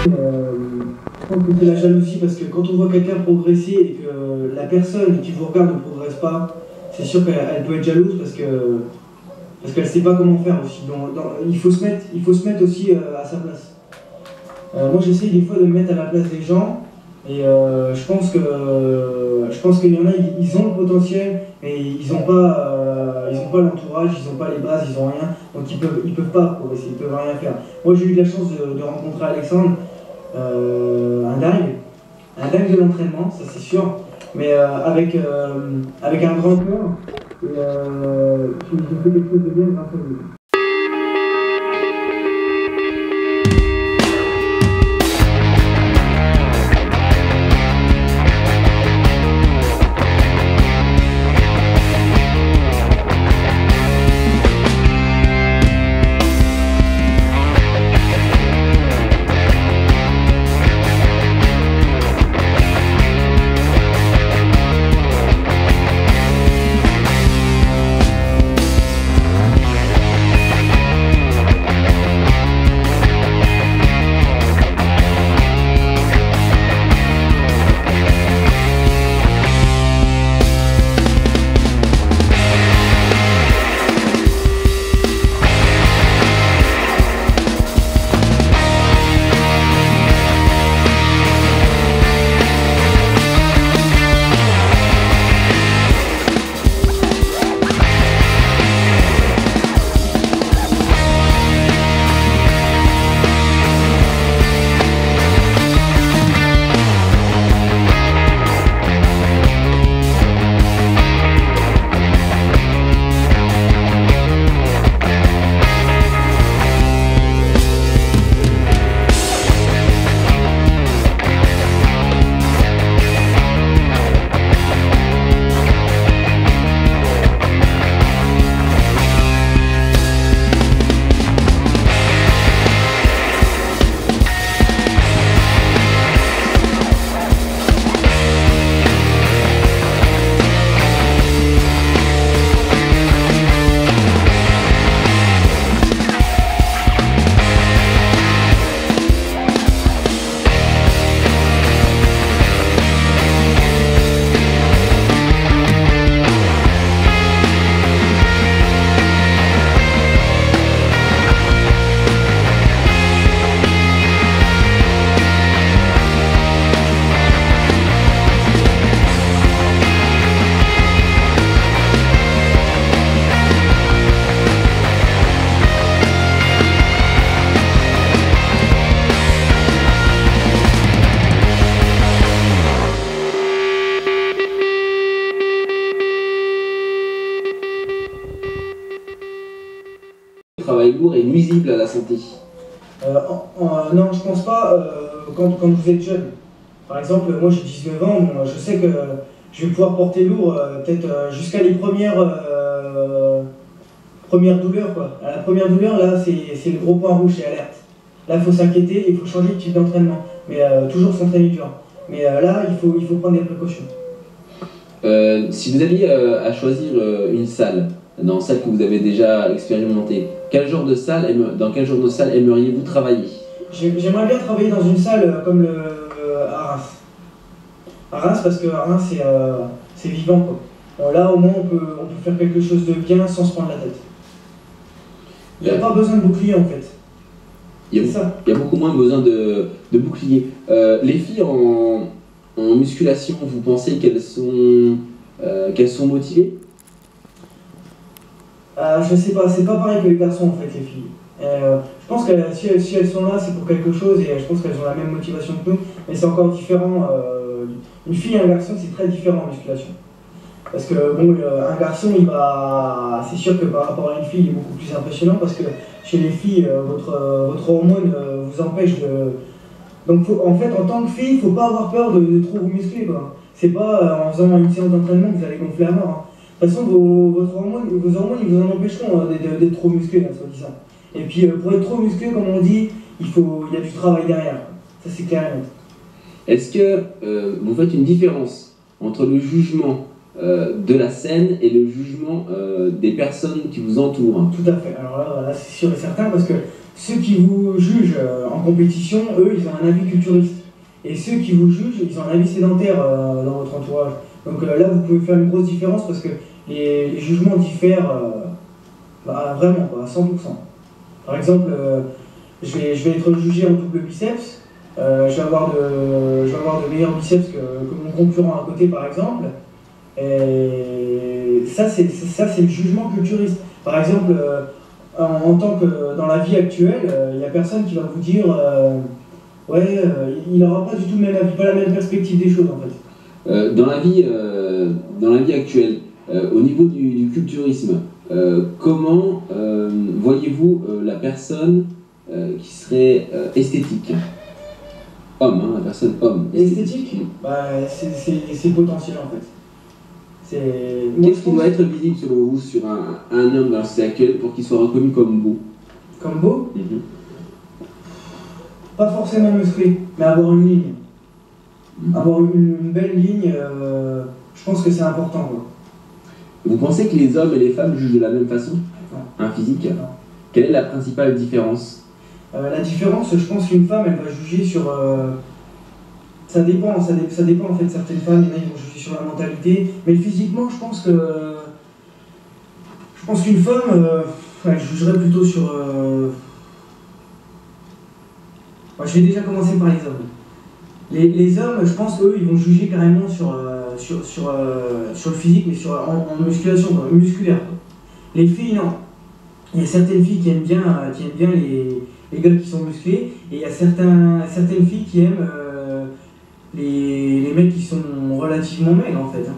Je pense que c'est la jalousie parce que quand on voit quelqu'un progresser et que la personne qui vous regarde ne progresse pas, c'est sûr qu'elle peut être jalouse parce qu'elle ne sait pas comment faire aussi. Il faut se mettre aussi à sa place. Moi j'essaye des fois de me mettre à la place des gens et je pense qu'il y en a, ils ont le potentiel mais ils n'ont pas l'entourage, ils n'ont pas les bases, ils n'ont rien, donc ils peuvent pas progresser, ils peuvent rien faire. Moi j'ai eu de la chance de rencontrer Alexandre, un dingue de l'entraînement, ça c'est sûr, mais avec un grand cœur et j'ai fait quelque chose de bien grâce à lui. Le travail lourd est nuisible à la santé? Non, je pense pas quand vous êtes jeune. Par exemple, moi j'ai 19 ans, bon, je sais que je vais pouvoir porter lourd peut-être jusqu'à les premières douleurs. Quoi. À la première douleur, là, c'est le gros point rouge, c'est alerte. Là, il faut s'inquiéter, il faut changer de type d'entraînement, mais toujours s'entraîner dur. Mais là, il faut prendre des précautions. Si vous aviez à choisir une salle, dans une salle que vous avez déjà expérimentée, dans quel genre de salle aimeriez-vous travailler? J'aimerais bien travailler dans une salle comme à Reims. À Reims, parce que à Reims, c'est vivant. Quoi. Là, au moins, on peut faire quelque chose de bien sans se prendre la tête. Il n'y a pas besoin de bouclier, en fait. Il y a beaucoup moins besoin de bouclier. Les filles en musculation, vous pensez qu'elles sont motivées? Je sais pas, c'est pas pareil que les garçons en fait, les filles. Je pense que si elles sont là, c'est pour quelque chose et je pense qu'elles ont la même motivation que nous, mais c'est encore différent. Une fille et un garçon, c'est très différent en musculation. Parce que bon, un garçon, c'est sûr que par rapport à une fille, il est beaucoup plus impressionnant parce que chez les filles, votre hormone vous empêche de. Donc en fait, en tant que fille, il ne faut pas avoir peur de trop vous muscler. C'est pas en faisant une séance d'entraînement que vous allez gonfler à mort. Hein. De toute façon, vos hormones, ils vous en empêcheront d'être trop musclé, soi-disant. Et puis, pour être trop musclé, comme on dit, il y a du travail derrière. Ça, c'est clair et net. Est-ce que vous faites une différence entre le jugement de la scène et le jugement des personnes qui vous entourent. Tout à fait. Alors là c'est sûr et certain, parce que ceux qui vous jugent en compétition, eux, ils ont un avis culturiste. Et ceux qui vous jugent, ils ont un avis sédentaire dans votre entourage. Donc là, vous pouvez faire une grosse différence, parce que les jugements diffèrent vraiment, à 100%. Par exemple, je vais être jugé en double biceps, je vais avoir de meilleurs biceps que mon concurrent à côté, par exemple. Et ça, c'est le jugement culturiste. Par exemple, en tant que dans la vie actuelle, il n'y a personne qui va vous dire ouais, il n'aura pas du tout le même avis, pas la même perspective des choses en fait. Dans la vie actuelle, au niveau du culturisme, comment voyez-vous la personne qui serait esthétique? Homme, hein, la personne homme. Esthétique, c'est potentiel en fait. Qu'est-ce qui doit être visible selon vous sur un homme dans la société actuelle pour qu'il soit reconnu comme beau? Comme beau? Pas forcément musclé, mais avoir une ligne. Avoir une belle ligne, je pense que c'est important. Quoi. Vous pensez que les hommes et les femmes jugent de la même façon? Non. Un physique? Non. Quelle est la principale différence? La différence, je pense qu'une femme, elle va juger sur... ça dépend en fait, certaines femmes, il y en a qui vont juger sur la mentalité, mais physiquement, je pense qu'une femme, elle jugerait plutôt sur... je vais déjà commencer par les hommes. Les hommes, je pense qu'eux, ils vont juger carrément sur le physique, mais en musculation, musculaire. Quoi. Les filles, non. Il y a certaines filles qui aiment bien les gars qui sont musclés, et il y a certaines filles qui aiment les mecs qui sont relativement maigres en fait.